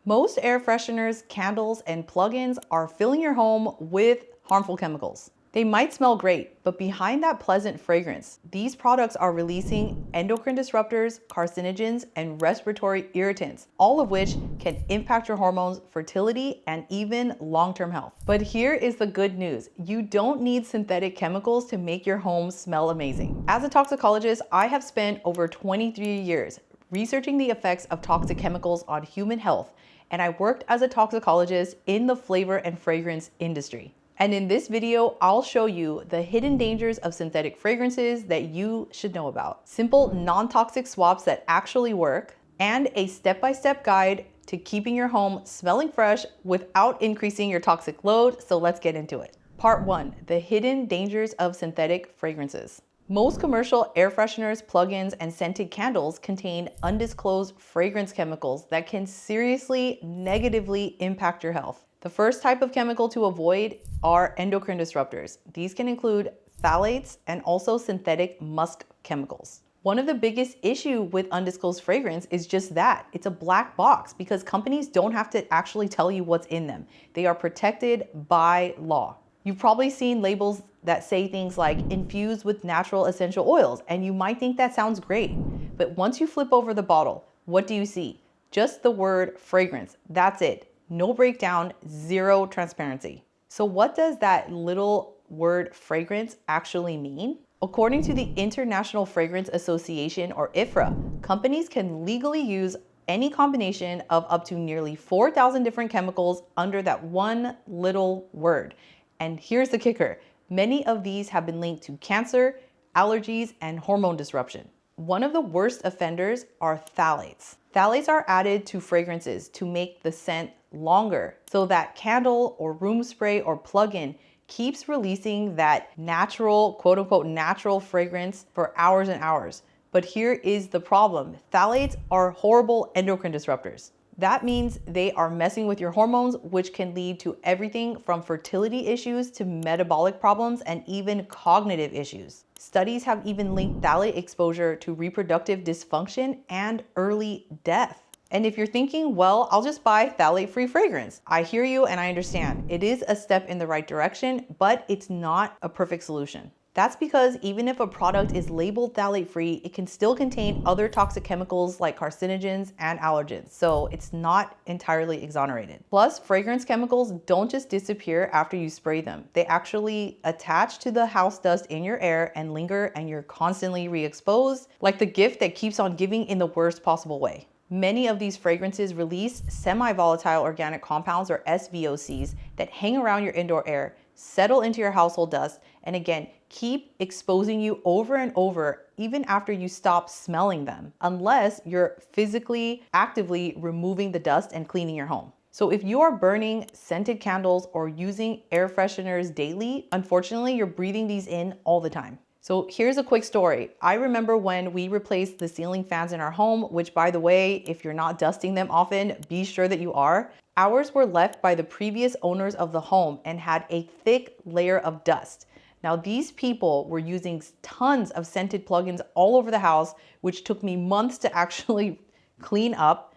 Most air fresheners, candles, and plugins are filling your home with harmful chemicals. They might smell great, but behind that pleasant fragrance, these products are releasing endocrine disruptors, carcinogens, and respiratory irritants, all of which can impact your hormones, fertility, and even long-term health. But here is the good news. You don't need synthetic chemicals to make your home smell amazing. As a toxicologist, I have spent over 23 years researching the effects of toxic chemicals on human health, and I worked as a toxicologist in the flavor and fragrance industry. And in this video, I'll show you the hidden dangers of synthetic fragrances that you should know about, simple non-toxic swaps that actually work, and a step-by-step guide to keeping your home smelling fresh without increasing your toxic load. So let's get into it. Part 1, the hidden dangers of synthetic fragrances. Most commercial air fresheners, plugins, and scented candles contain undisclosed fragrance chemicals that can seriously negatively impact your health. The first type of chemical to avoid are endocrine disruptors. These can include phthalates and also synthetic musk chemicals. One of the biggest issues with undisclosed fragrance is just that. It's a black box because companies don't have to actually tell you what's in them. They are protected by law. You've probably seen labels that say things like infused with natural essential oils, and you might think that sounds great. But once you flip over the bottle, what do you see? Just the word fragrance. That's it. No breakdown, zero transparency. So what does that little word fragrance actually mean? According to the International Fragrance Association, or IFRA, companies can legally use any combination of up to nearly 4,000 different chemicals under that one little word. And here's the kicker. Many of these have been linked to cancer, allergies, and hormone disruption. One of the worst offenders are phthalates. Phthalates are added to fragrances to make the scent longer, so that candle or room spray or plug-in keeps releasing that natural, quote unquote, natural fragrance for hours and hours. But here is the problem. Phthalates are horrible endocrine disruptors. That means they are messing with your hormones, which can lead to everything from fertility issues to metabolic problems and even cognitive issues. Studies have even linked phthalate exposure to reproductive dysfunction and early death. And if you're thinking, well, I'll just buy phthalate-free fragrance. I hear you and I understand. It is a step in the right direction, but it's not a perfect solution. That's because even if a product is labeled phthalate-free, it can still contain other toxic chemicals like carcinogens and allergens, so it's not entirely exonerated. Plus, fragrance chemicals don't just disappear after you spray them. They actually attach to the house dust in your air and linger, and you're constantly re-exposed, like the gift that keeps on giving in the worst possible way. Many of these fragrances release semi-volatile organic compounds, or SVOCs, that hang around your indoor air, settle into your household dust, and again, keep exposing you over and over even after you stop smelling them, unless you're physically, actively removing the dust and cleaning your home. So if you are burning scented candles or using air fresheners daily, unfortunately, you're breathing these in all the time. So here's a quick story. I remember when we replaced the ceiling fans in our home, which, by the way, if you're not dusting them often, be sure that you are. Ours were left by the previous owners of the home and had a thick layer of dust. Now, these people were using tons of scented plugins all over the house, which took me months to actually clean up.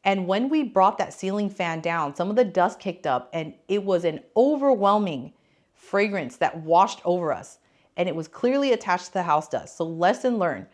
And when we brought that ceiling fan down, some of the dust kicked up and it was an overwhelming fragrance that washed over us. And it was clearly attached to the house dust. So lesson learned,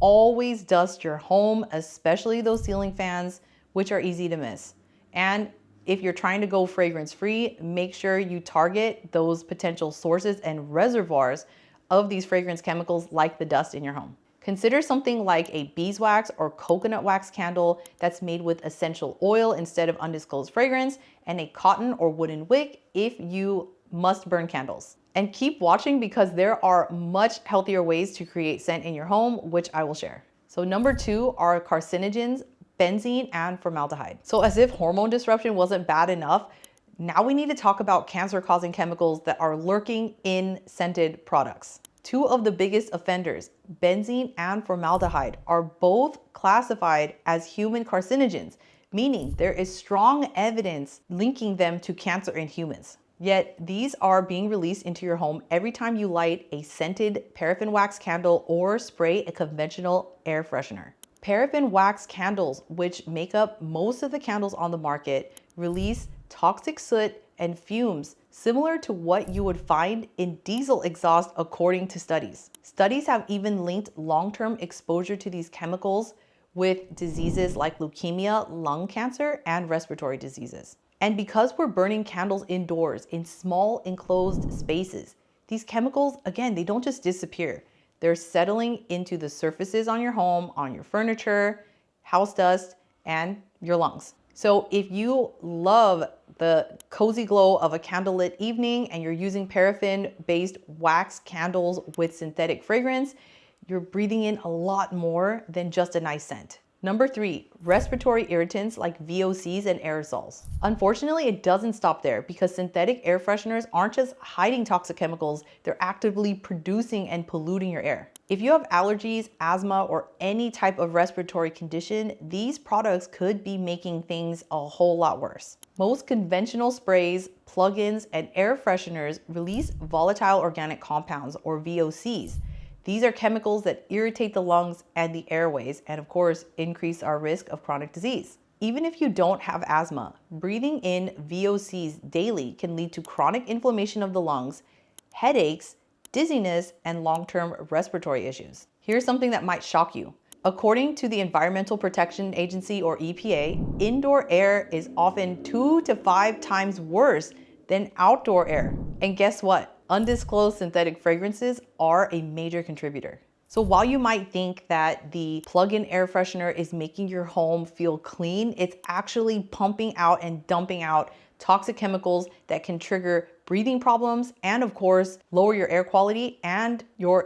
always dust your home, especially those ceiling fans, which are easy to miss. And if you're trying to go fragrance free, make sure you target those potential sources and reservoirs of these fragrance chemicals like the dust in your home. Consider something like a beeswax or coconut wax candle that's made with essential oil instead of undisclosed fragrance, and a cotton or wooden wick if you must burn candles. And keep watching because there are much healthier ways to create scent in your home, which I will share. So number 2 are carcinogens, benzene, and formaldehyde. So as if hormone disruption wasn't bad enough, now we need to talk about cancer-causing chemicals that are lurking in scented products. 2 of the biggest offenders, benzene and formaldehyde, are both classified as human carcinogens, meaning there is strong evidence linking them to cancer in humans. Yet these are being released into your home every time you light a scented paraffin wax candle or spray a conventional air freshener. Paraffin wax candles, which make up most of the candles on the market, release toxic soot and fumes similar to what you would find in diesel exhaust according to studies. Studies have even linked long-term exposure to these chemicals with diseases like leukemia, lung cancer, and respiratory diseases. And because we're burning candles indoors in small enclosed spaces, these chemicals, again, they don't just disappear. They're settling into the surfaces on your home, on your furniture, house dust, and your lungs. So if you love the cozy glow of a candlelit evening and you're using paraffin-based wax candles with synthetic fragrance, you're breathing in a lot more than just a nice scent. Number 3, respiratory irritants like VOCs and aerosols. Unfortunately, it doesn't stop there because synthetic air fresheners aren't just hiding toxic chemicals, they're actively producing and polluting your air. If you have allergies, asthma, or any type of respiratory condition, these products could be making things a whole lot worse. Most conventional sprays, plugins, and air fresheners release volatile organic compounds, or VOCs. These are chemicals that irritate the lungs and the airways, and of course, increase our risk of chronic disease. Even if you don't have asthma, breathing in VOCs daily can lead to chronic inflammation of the lungs, headaches, dizziness, and long-term respiratory issues. Here's something that might shock you. According to the Environmental Protection Agency, or EPA, indoor air is often 2 to 5 times worse than outdoor air. And guess what? Undisclosed synthetic fragrances are a major contributor. So while you might think that the plug-in air freshener is making your home feel clean, it's actually pumping out and dumping out toxic chemicals that can trigger breathing problems and, of course, lower your air quality and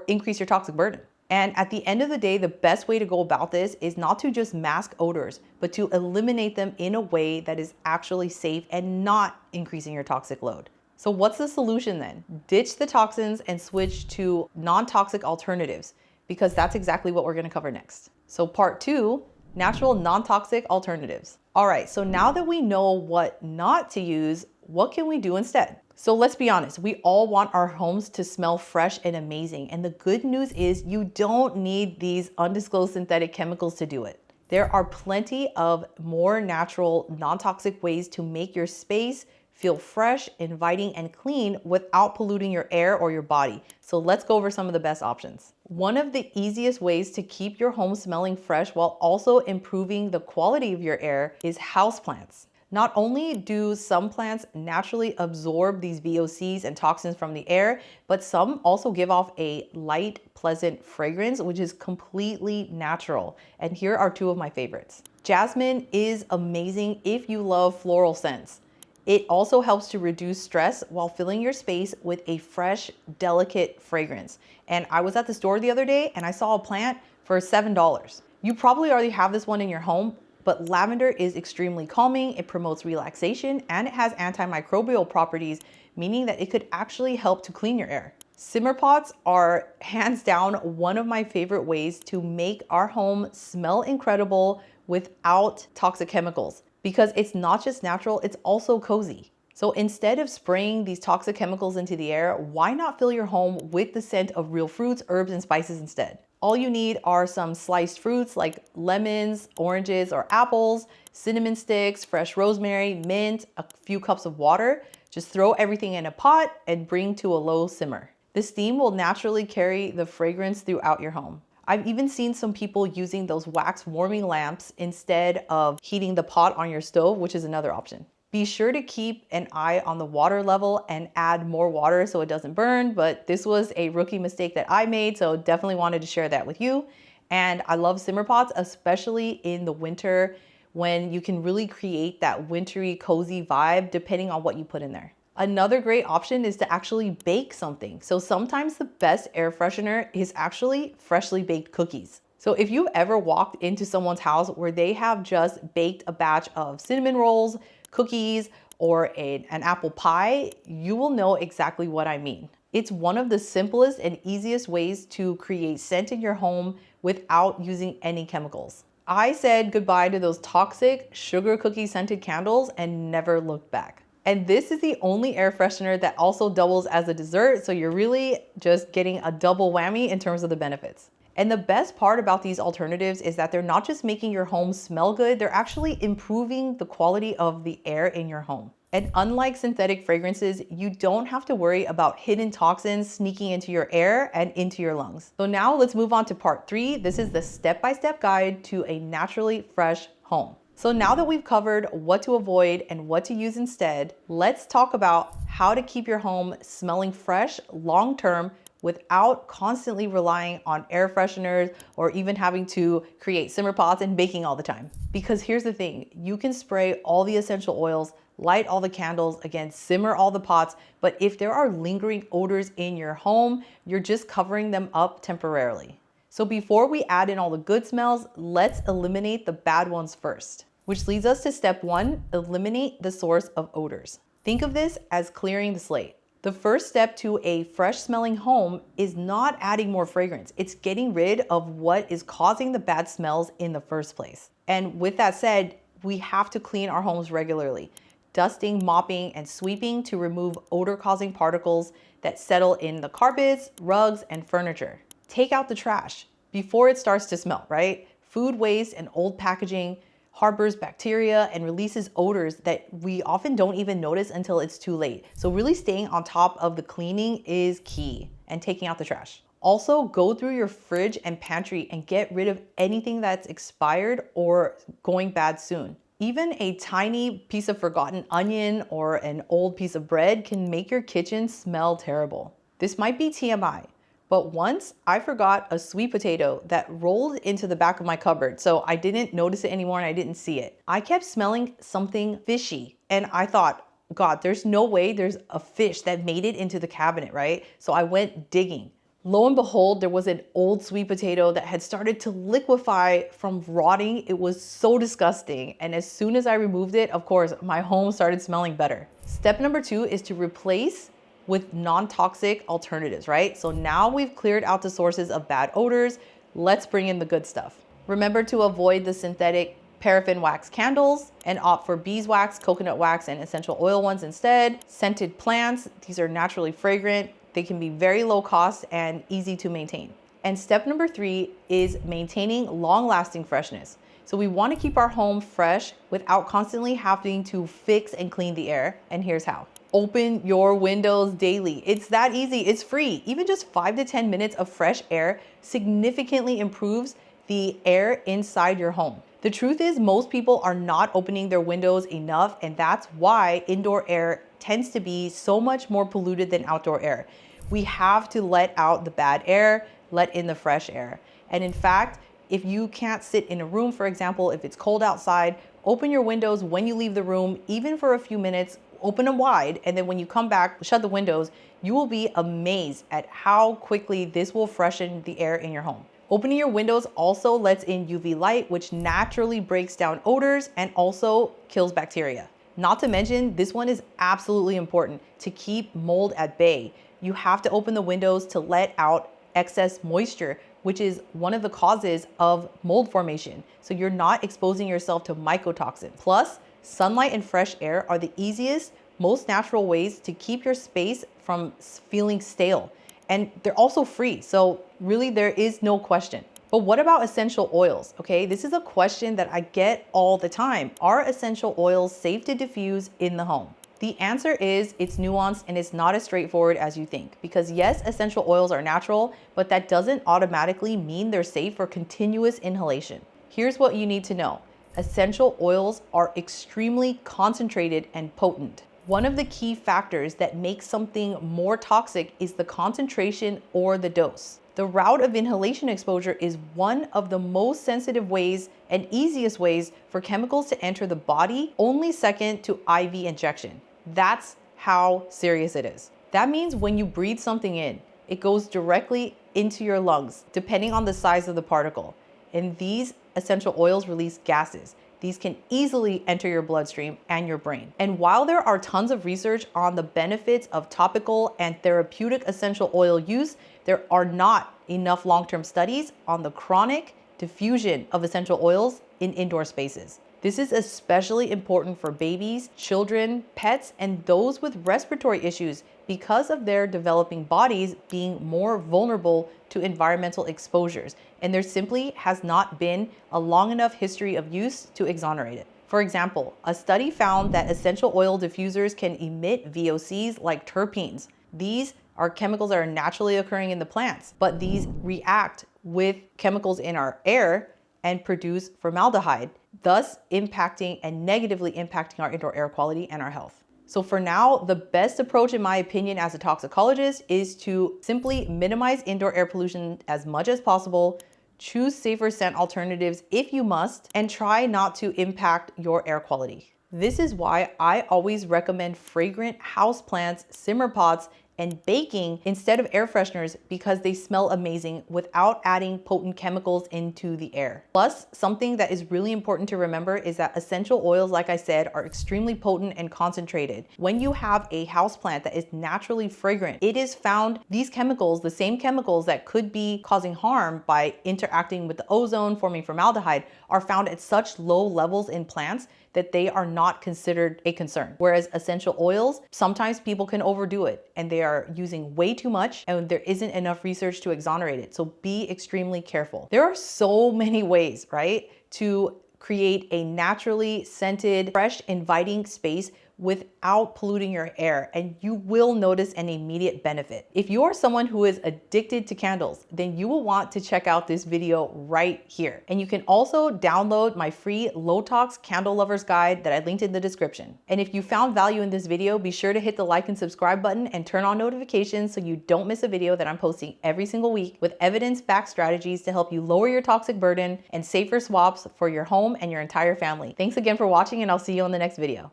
increase your toxic burden. And at the end of the day, the best way to go about this is not to just mask odors, but to eliminate them in a way that is actually safe and not increasing your toxic load. So what's the solution then? Ditch the toxins and switch to non-toxic alternatives, because that's exactly what we're gonna cover next. So part 2, natural non-toxic alternatives. All right, so now that we know what not to use, what can we do instead? So let's be honest, we all want our homes to smell fresh and amazing. And the good news is you don't need these undisclosed synthetic chemicals to do it. There are plenty of more natural, non-toxic ways to make your space feel fresh, inviting, and clean without polluting your air or your body. So let's go over some of the best options. One of the easiest ways to keep your home smelling fresh while also improving the quality of your air is houseplants. Not only do some plants naturally absorb these VOCs and toxins from the air, but some also give off a light, pleasant fragrance, which is completely natural. And here are 2 of my favorites. Jasmine is amazing if you love floral scents. It also helps to reduce stress while filling your space with a fresh, delicate fragrance. And I was at the store the other day and I saw a plant for $7. You probably already have this one in your home, but lavender is extremely calming, it promotes relaxation, and it has antimicrobial properties, meaning that it could actually help to clean your air. Simmer pots are hands down one of my favorite ways to make our home smell incredible without toxic chemicals, because it's not just natural, it's also cozy. So instead of spraying these toxic chemicals into the air, why not fill your home with the scent of real fruits, herbs, and spices instead? All you need are some sliced fruits like lemons, oranges, or apples, cinnamon sticks, fresh rosemary, mint, a few cups of water. Just throw everything in a pot and bring to a low simmer. The steam will naturally carry the fragrance throughout your home. I've even seen some people using those wax warming lamps instead of heating the pot on your stove, which is another option. Be sure to keep an eye on the water level and add more water so it doesn't burn, but this was a rookie mistake that I made, so definitely wanted to share that with you. And I love simmer pots, especially in the winter when you can really create that wintry, cozy vibe depending on what you put in there. Another great option is to actually bake something. So sometimes the best air freshener is actually freshly baked cookies. So if you've ever walked into someone's house where they have just baked a batch of cinnamon rolls, cookies, or an apple pie, you will know exactly what I mean. It's one of the simplest and easiest ways to create scent in your home without using any chemicals. I said goodbye to those toxic sugar cookie scented candles and never looked back. And this is the only air freshener that also doubles as a dessert, so you're really just getting a double whammy in terms of the benefits. And the best part about these alternatives is that they're not just making your home smell good, they're actually improving the quality of the air in your home. And unlike synthetic fragrances, you don't have to worry about hidden toxins sneaking into your air and into your lungs. So now let's move on to part 3. This is the step-by-step guide to a naturally fresh home. So now that we've covered what to avoid and what to use instead, let's talk about how to keep your home smelling fresh long-term without constantly relying on air fresheners or even having to create simmer pots and baking all the time. Because here's the thing, you can spray all the essential oils, light all the candles, again, simmer all the pots, but if there are lingering odors in your home, you're just covering them up temporarily. So before we add in all the good smells, let's eliminate the bad ones first, which leads us to step 1, eliminate the source of odors. Think of this as clearing the slate. The first step to a fresh smelling home is not adding more fragrance. It's getting rid of what is causing the bad smells in the first place. And with that said, we have to clean our homes regularly, dusting, mopping, and sweeping to remove odor-causing particles that settle in the carpets, rugs, and furniture. Take out the trash before it starts to smell, right? Food waste and old packaging harbors bacteria and releases odors that we often don't even notice until it's too late. So really staying on top of the cleaning is key, and taking out the trash. Also, go through your fridge and pantry and get rid of anything that's expired or going bad soon. Even a tiny piece of forgotten onion or an old piece of bread can make your kitchen smell terrible. This might be TMI, but once I forgot a sweet potato that rolled into the back of my cupboard, so I didn't notice it anymore and I didn't see it. I kept smelling something fishy and I thought, God, there's no way there's a fish that made it into the cabinet, right? So I went digging. Lo and behold, there was an old sweet potato that had started to liquefy from rotting. It was so disgusting. And as soon as I removed it, of course, my home started smelling better. Step number 2 is to replace with non-toxic alternatives, right? So now we've cleared out the sources of bad odors. Let's bring in the good stuff. Remember to avoid the synthetic paraffin wax candles and opt for beeswax, coconut wax, and essential oil ones instead. Scented plants, these are naturally fragrant. They can be very low cost and easy to maintain. And step number 3 is maintaining long-lasting freshness. So we want to keep our home fresh without constantly having to fix and clean the air. And here's how. Open your windows daily. It's that easy. It's free. Even just 5 to 10 minutes of fresh air significantly improves the air inside your home. The truth is, most people are not opening their windows enough, and that's why indoor air tends to be so much more polluted than outdoor air. We have to let out the bad air, let in the fresh air. And in fact, if you can't sit in a room, for example, if it's cold outside, open your windows when you leave the room, even for a few minutes. Open them wide, and then when you come back, shut the windows. You will be amazed at how quickly this will freshen the air in your home. Opening your windows also lets in UV light, which naturally breaks down odors and also kills bacteria. Not to mention, this one is absolutely important to keep mold at bay. You have to open the windows to let out excess moisture, which is one of the causes of mold formation. So you're not exposing yourself to mycotoxins. Plus, sunlight and fresh air are the easiest, most natural ways to keep your space from feeling stale. And they're also free, so really there is no question. But what about essential oils? Okay, this is a question that I get all the time. Are essential oils safe to diffuse in the home? The answer is it's nuanced and it's not as straightforward as you think. Because yes, essential oils are natural, but that doesn't automatically mean they're safe for continuous inhalation. Here's what you need to know. Essential oils are extremely concentrated and potent. One of the key factors that makes something more toxic is the concentration or the dose. The route of inhalation exposure is one of the most sensitive ways and easiest ways for chemicals to enter the body, only second to IV injection. That's how serious it is. That means when you breathe something in, it goes directly into your lungs, depending on the size of the particle. And these essential oils release gases. These can easily enter your bloodstream and your brain. And while there are tons of research on the benefits of topical and therapeutic essential oil use, there are not enough long-term studies on the chronic diffusion of essential oils in indoor spaces. This is especially important for babies, children, pets, and those with respiratory issues because of their developing bodies being more vulnerable to environmental exposures. And there simply has not been a long enough history of use to exonerate it. For example, a study found that essential oil diffusers can emit VOCs like terpenes. These are chemicals that are naturally occurring in the plants, but these react with chemicals in our air and produce formaldehyde, thus impacting and negatively impacting our indoor air quality and our health. So for now, the best approach in my opinion as a toxicologist is to simply minimize indoor air pollution as much as possible, choose safer scent alternatives if you must, and try not to impact your air quality. This is why I always recommend fragrant houseplants, simmer pots, and baking instead of air fresheners because they smell amazing without adding potent chemicals into the air. Plus, something that is really important to remember is that essential oils, like I said, are extremely potent and concentrated. When you have a houseplant that is naturally fragrant, it is found these chemicals, the same chemicals that could be causing harm by interacting with the ozone, forming formaldehyde, are found at such low levels in plants that they are not considered a concern. Whereas essential oils, sometimes people can overdo it and they are using way too much and there isn't enough research to exonerate it. So be extremely careful. There are so many ways, right, to create a naturally scented, fresh, inviting space without polluting your air, and you will notice an immediate benefit. If you are someone who is addicted to candles, then you will want to check out this video right here. And you can also download my free low tox candle lovers guide that I linked in the description. And if you found value in this video, be sure to hit the like and subscribe button and turn on notifications so you don't miss a video that I'm posting every single week with evidence-backed strategies to help you lower your toxic burden and safer swaps for your home and your entire family. Thanks again for watching, and I'll see you on the next video.